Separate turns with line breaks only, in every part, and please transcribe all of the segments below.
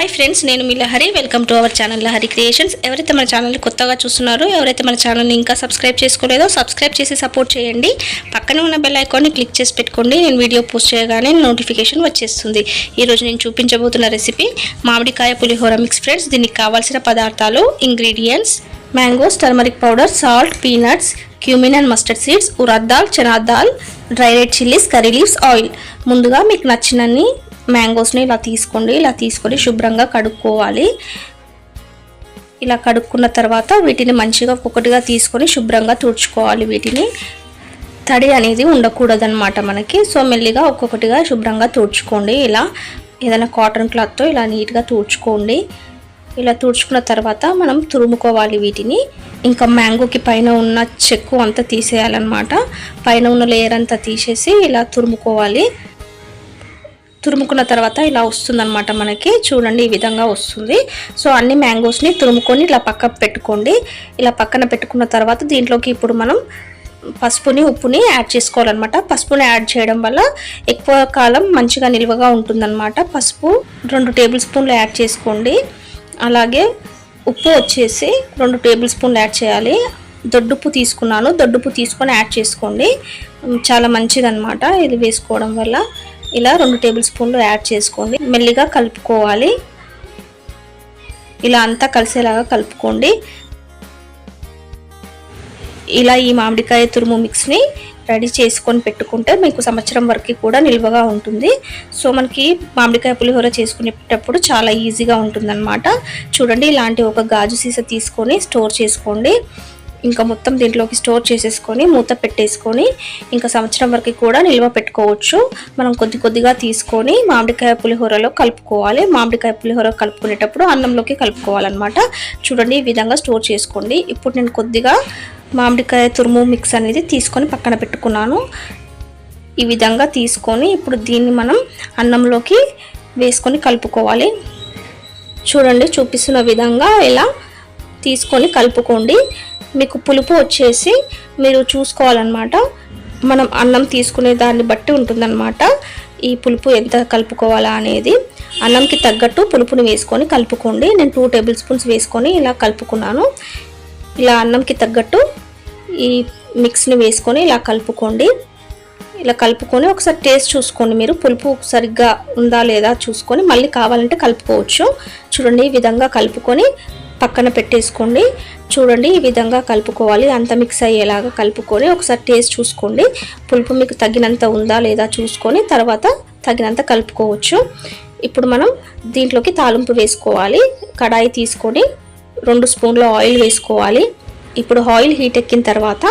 Hi friends, నేను మీ Lahari. Welcome to our channel Lahari creations. ఎవరైతే మన ఛానల్ని కొత్తగా చూస్తున్నారో, ఎవరైతే మన ఛానల్ని ఇంకా సబ్స్క్రైబ్ చేసుకోలేదో సబ్స్క్రైబ్ చేసి సపోర్ట్ చేయండి. పక్కనే ఉన్న బెల్ ఐకాన్ని క్లిక్ చేసి పెట్టుకోండి. నేను వీడియో పోస్ట్ చేయగానే నోటిఫికేషన్ వచ్చేస్తుంది. ఈరోజు నేను చూపించబోతున్న రెసిపీ మామిడికాయ పులిహోర మిక్స్. ఫ్రెండ్స్, దీనికి కావాల్సిన పదార్థాలు, ingredients: mangoes, turmeric powder, salt, peanuts, cumin and mustard seeds, urad dal, chana dal, dry red chillies, curry leaves, oil. ముందుగా మీకు నచ్చినన్ని మ్యాంగోస్ని ఇలా తీసుకొని శుభ్రంగా కడుక్కోవాలి. ఇలా కడుక్కున్న తర్వాత వీటిని మంచిగా ఒక్కొక్కటిగా తీసుకొని శుభ్రంగా తుడుచుకోవాలి. వీటిని తడి అనేది ఉండకూడదన్నమాట మనకి. సో మెల్లిగా ఒక్కొక్కటిగా శుభ్రంగా తుడుచుకోండి. ఇలా ఏదైనా కాటన్ క్లాత్తో ఇలా నీట్గా తుడుచుకోండి. ఇలా తుడుచుకున్న తర్వాత మనం తురుముకోవాలి వీటిని. ఇంకా మ్యాంగోకి పైన ఉన్న చెక్కు అంతా తీసేయాలన్నమాట. పైన ఉన్న లేయర్ అంతా తీసేసి ఇలా తురుముకోవాలి. తురుముకున్న తర్వాత ఇలా వస్తుందన్నమాట మనకి. చూడండి, ఈ విధంగా వస్తుంది. సో అన్ని మ్యాంగోస్ని తురుముకొని ఇలా పక్కన పెట్టుకోండి. ఇలా పక్కన పెట్టుకున్న తర్వాత దీంట్లోకి ఇప్పుడు మనం పసుపుని, ఉప్పుని యాడ్ చేసుకోవాలన్నమాట. పసుపుని యాడ్ చేయడం వల్ల ఎక్కువ కాలం మంచిగా నిల్వగా ఉంటుందన్నమాట. పసుపు 2 టేబుల్ స్పూన్లు యాడ్ చేసుకోండి. అలాగే ఉప్పు వచ్చేసి 2 టేబుల్ స్పూన్లు యాడ్ చేయాలి. దొడ్డుప్పు తీసుకున్నాను, దొడ్డుప్పు తీసుకొని యాడ్ చేసుకోండి. చాలా మంచిదన్నమాట ఇది వేసుకోవడం వల్ల. ఇలా 2 టేబుల్ స్పూన్లు యాడ్ చేసుకోండి. మెల్లిగా కలుపుకోవాలి. ఇలా అంతా కలిసేలాగా కలుపుకోండి. ఇలా ఈ మామిడికాయ తురుము మిక్స్ని రెడీ చేసుకొని పెట్టుకుంటే మీకు సంవత్సరం వరకు కూడా నిల్వగా ఉంటుంది. సో మనకి మామిడికాయ పులిహోర చేసుకునేటప్పుడు చాలా ఈజీగా ఉంటుందన్నమాట. చూడండి, ఇలాంటి ఒక గాజు సీసా తీసుకొని స్టోర్ చేసుకోండి. ఇంకా మొత్తం దీంట్లోకి స్టోర్ చేసేసుకొని మూత పెట్టేసుకొని ఇంకా సంవత్సరం వరకు కూడా నిల్వ పెట్టుకోవచ్చు. మనం కొద్దిగా తీసుకొని మామిడికాయ పులిహోరలో కలుపుకోవాలి. మామిడికాయ పులిహోర కలుపుకునేటప్పుడు అన్నంలోకి కలుపుకోవాలన్నమాట. చూడండి, ఈ విధంగా స్టోర్ చేసుకోండి. ఇప్పుడు నేను కొద్దిగా మామిడికాయ తురుము మిక్స్ అనేది తీసుకొని పక్కన పెట్టుకున్నాను. ఈ విధంగా తీసుకొని ఇప్పుడు దీన్ని మనం అన్నంలోకి వేసుకొని కలుపుకోవాలి. చూడండి, చూపిస్తున్న విధంగా ఇలా తీసుకొని కలుపుకోండి. మీకు పులుపు వచ్చేసి మీరు చూసుకోవాలన్నమాట. మనం అన్నం తీసుకునే దాన్ని బట్టి ఉంటుందన్నమాట ఈ పులుపు ఎంత కలుపుకోవాలా అనేది. అన్నంకి తగ్గట్టు పులుపుని వేసుకొని కలుపుకోండి. నేను 2 టేబుల్ స్పూన్స్ వేసుకొని ఇలా కలుపుకున్నాను. ఇలా అన్నంకి తగ్గట్టు ఈ మిక్స్ని వేసుకొని ఇలా కలుపుకోండి. ఇలా కలుపుకొని ఒకసారి టేస్ట్ చూసుకోండి. మీరు పులుపు సరిగ్గా ఉందా లేదా చూసుకొని మళ్ళీ కావాలంటే కలుపుకోవచ్చు. చూడండి, ఈ విధంగా కలుపుకొని పక్కన పెట్టేసుకోండి. చూడండి, ఈ విధంగా కలుపుకోవాలి. అంత మిక్స్ అయ్యేలాగా కలుపుకొని ఒకసారి టేస్ట్ చూసుకోండి. పులుపు మీకు తగినంత ఉందా లేదా చూసుకొని తర్వాత తగినంత కలుపుకోవచ్చు. ఇప్పుడు మనం దీంట్లోకి తాలింపు వేసుకోవాలి. కడాయి తీసుకొని 2 స్పూన్ల ఆయిల్ వేసుకోవాలి. ఇప్పుడు ఆయిల్ హీట్ ఎక్కిన తర్వాత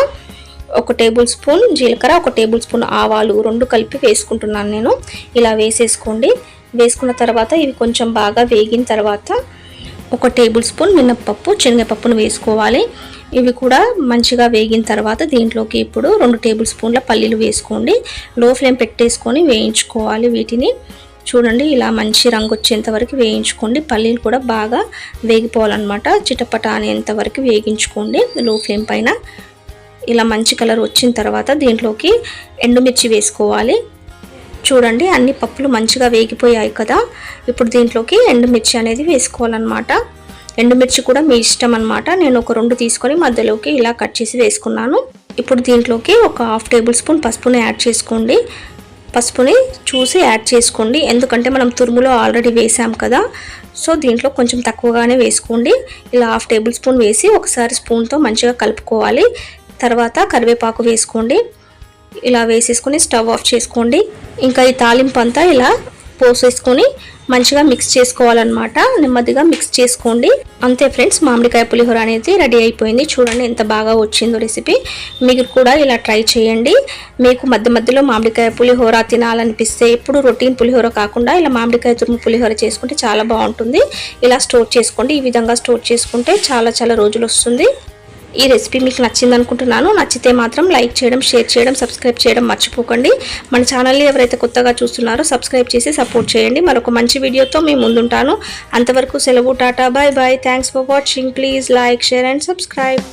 1 టేబుల్ స్పూన్ జీలకర్ర, 1 టేబుల్ స్పూన్ ఆవాలు 2 కలిపి వేసుకుంటున్నాను నేను. ఇలా వేసేసుకోండి. వేసుకున్న తర్వాత ఇవి కొంచెం బాగా వేగిన తర్వాత 1 టేబుల్ స్పూన్ మినప్పప్పు, శనగపప్పును వేసుకోవాలి. ఇవి కూడా మంచిగా వేగిన తర్వాత దీంట్లోకి ఇప్పుడు 2 టేబుల్ స్పూన్ల పల్లీలు వేసుకోండి. లో ఫ్లేమ్ పెట్టేసుకొని వేయించుకోవాలి వీటిని. చూడండి, ఇలా మంచి రంగు వచ్చేంత వరకు వేయించుకోండి. పల్లీలు కూడా బాగా వేగిపోవాలన్నమాట. చిటపట అనేంత వరకు వేగించుకోండి లో ఫ్లేమ్ పైన. ఇలా మంచి కలర్ వచ్చిన తర్వాత దీంట్లోకి ఎండుమిర్చి వేసుకోవాలి. చూడండి, అన్ని పప్పులు మంచిగా వేగిపోయాయి కదా. ఇప్పుడు దీంట్లోకి ఎండుమిర్చి అనేది వేసుకోవాలన్నమాట. ఎండుమిర్చి కూడా మీ ఇష్టం అన్నమాట. నేను ఒక 2 తీసుకొని మధ్యలోకి ఇలా కట్ చేసి వేసుకున్నాను. ఇప్పుడు దీంట్లోకి ఒక 1/2 టేబుల్ స్పూన్ పసుపుని యాడ్ చేసుకోండి. పసుపుని చూసి యాడ్ చేసుకోండి, ఎందుకంటే మనం తురుములో ఆల్రెడీ వేసాం కదా. సో దీంట్లో కొంచెం తక్కువగానే వేసుకోండి. ఇలా 1/2 టేబుల్ స్పూన్ వేసి ఒకసారి స్పూన్తో మంచిగా కలుపుకోవాలి. తర్వాత కరివేపాకు వేసుకోండి. ఇలా వేసేసుకొని స్టవ్ ఆఫ్ చేసుకోండి. ఇంకా ఈ తాలింపు అంతా ఇలా పోసేసుకొని మంచిగా మిక్స్ చేసుకోవాలన్నమాట. నెమ్మదిగా మిక్స్ చేసుకోండి. అంతే ఫ్రెండ్స్, మామిడికాయ పులిహోర అనేది రెడీ అయిపోయింది. చూడండి ఎంత బాగా వచ్చిందో రెసిపీ. మీరు కూడా ఇలా ట్రై చేయండి. మీకు మధ్య మధ్యలో మామిడికాయ పులిహోర తినాలనిపిస్తే ఎప్పుడు రొటీన్ పులిహోర కాకుండా ఇలా మామిడికాయ తురుము పులిహోర చేసుకుంటే చాలా బాగుంటుంది. ఇలా స్టోర్ చేసుకోండి. ఈ విధంగా స్టోర్ చేసుకుంటే చాలా రోజులు వస్తుంది. ఈ రెసిపీ మీకు నచ్చింది అనుకుంటున్నాను. నచ్చితే మాత్రం లైక్ చేయడం, షేర్ చేయడం, సబ్స్క్రైబ్ చేయడం మర్చిపోకండి. మన ఛానల్ని ఎవరైతే కొత్తగా చూస్తున్నారో సబ్స్క్రైబ్ చేసి సపోర్ట్ చేయండి. మరొక మంచి వీడియోతో మీ ముందుంటాను. అంతవరకు సెలవు, tata, bye bye. Thanks for watching. Please like, share and subscribe.